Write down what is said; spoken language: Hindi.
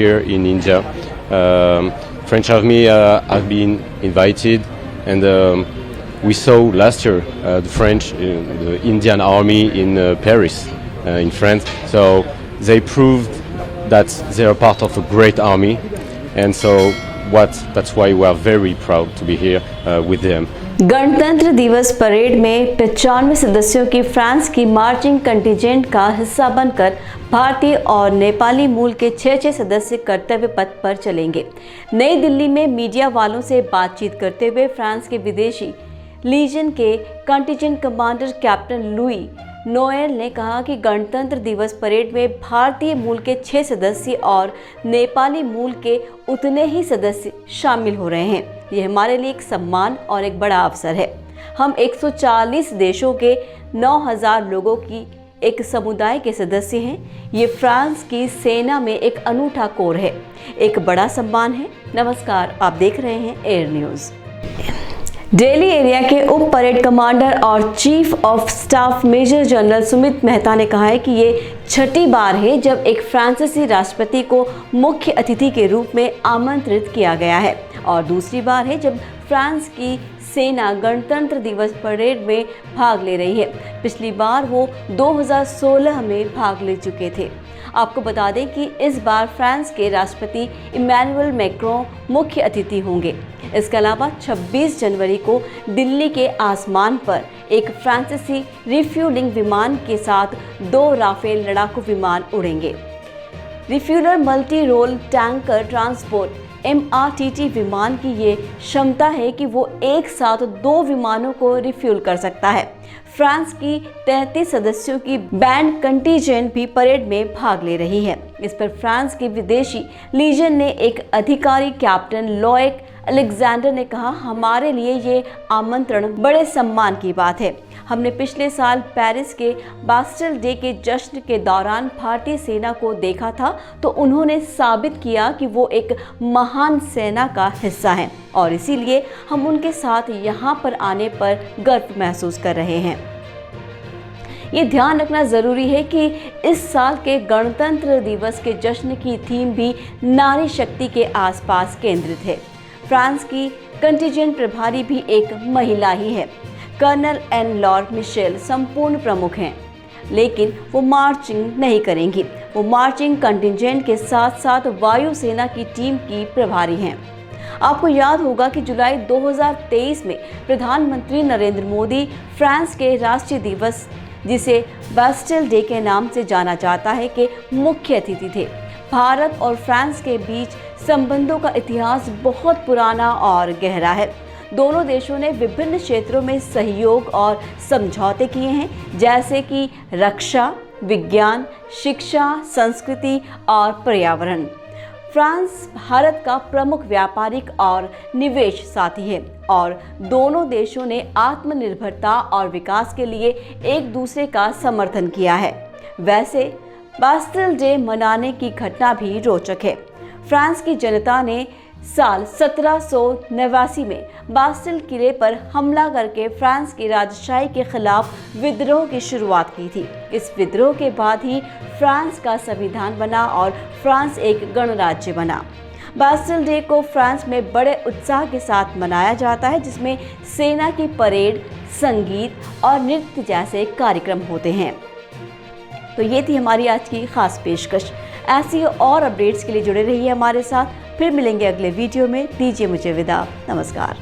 here in India. French Army have been invited, and we saw last year the Indian Army in Paris, in France. So they proved that they are part of a great army, and so that's why we are very proud to be here with them. गणतंत्र दिवस परेड में 95 सदस्यों की फ्रांस की मार्चिंग कंटिजेंट का हिस्सा बनकर भारतीय और नेपाली मूल के 6 सदस्य कर्तव्य पथ पर चलेंगे। नई दिल्ली में मीडिया वालों से बातचीत करते हुए फ्रांस के विदेशी लीजन के contingent commander captain Louis Noel ने कहा कि गणतंत्र दिवस परेड में भारतीय मूल के 6 सदस्य और नेपाली मूल के उतने ही सदस्य शामिल हो रहे हैं। ये हमारे लिए एक सम्मान और एक बड़ा अवसर है। हम 140 देशों के 9000 लोगों की एक समुदाय के सदस्य हैं। ये फ्रांस की सेना में एक अनूठा कोर है, एक बड़ा सम्मान है। नमस्कार, आप देख रहे हैं एयर न्यूज़। दिल्ली एरिया के उप परेड कमांडर और chief of staff major general Sumit Mehta ने कहा है कि ये छठी बार है जब एक फ्रांसीसी राष्ट्रपति को मुख्य अतिथि के रूप में आमंत्रित किया गया है और दूसरी बार है जब फ्रांस की सेना गणतंत्र दिवस परेड में भाग ले रही है। पिछली बार वो 2016 में भाग ले चुके थे। आपको बता दें कि इस बार फ्रांस के राष्ट्रपति इमैनुअल मैक्रों मुख्य अतिथि होंगे। इसके अलावा 26 जनवरी को दिल्ली के आसमान पर एक फ्रांसीसी रिफ्यूलिंग विमान के साथ 2 राफेल लड़ाकू विमान उड़ेंगे। Refueller multi role tanker transport MRTT विमान की ये क्षमता है कि वो एक साथ 2 विमानों को रिफ्यूल कर सकता है। फ्रांस की 33 सदस्यों की बैंड कंटिजेंट भी परेड में भाग ले रही है। इस पर फ्रांस के विदेशी लीजन ने एक अधिकारी कैप्टन लोएक अलेक्जेंडर ने कहा, हमारे लिए ये आमंत्रण बड़े सम्मान की बात है। हमने पिछले साल पेरिस के बास्टिल डे के जश्न के दौरान भारतीय सेना को देखा था तो उन्होंने साबित किया कि वो एक महान सेना का हिस्सा हैं और इसीलिए हम उनके साथ यहाँ पर आने पर गर्व महसूस कर रहे हैं। ये ध्यान रखना ज़रूरी है कि इस साल के गणतंत्र दिवस के जश्न की थीम भी नारी शक्ति के आसपास केंद्रित है। फ्रांस की कंटिजेंट प्रभारी भी एक महिला ही है। कर्नल एन लॉर मिशेल संपूर्ण प्रमुख हैं, लेकिन वो मार्चिंग नहीं करेंगी। वो मार्चिंग कंटिजेंट के साथ साथ वायुसेना की टीम की प्रभारी हैं। आपको याद होगा कि जुलाई 2023 में प्रधानमंत्री नरेंद्र मोदी फ्रांस के राष्ट्रीय दिवस, जिसे बास्टिल डे के नाम से जाना जाता है, के मुख्य अतिथि थे। भारत और फ्रांस के बीच संबंधों का इतिहास बहुत पुराना और गहरा है। दोनों देशों ने विभिन्न क्षेत्रों में सहयोग और समझौते किए हैं, जैसे कि रक्षा, विज्ञान, शिक्षा, संस्कृति और पर्यावरण। फ्रांस भारत का प्रमुख व्यापारिक और निवेश साथी है और दोनों देशों ने आत्मनिर्भरता और विकास के लिए एक दूसरे का समर्थन किया है। वैसे बास्टिल डे मनाने की घटना भी रोचक है। फ्रांस की जनता ने साल 1789 में बास्टिल किले पर हमला करके फ्रांस की राजशाही के खिलाफ विद्रोह की शुरुआत की थी। इस विद्रोह के बाद ही फ्रांस का संविधान बना और फ्रांस एक गणराज्य बना। बास्टिल डे को फ्रांस में बड़े उत्साह के साथ मनाया जाता है, जिसमें सेना की परेड, संगीत और नृत्य जैसे कार्यक्रम होते हैं। तो ये थी हमारी आज की खास पेशकश। ऐसी और अपडेट्स के लिए जुड़े रहिए हमारे साथ। फिर मिलेंगे अगले वीडियो में। दीजिए मुझे विदा। नमस्कार।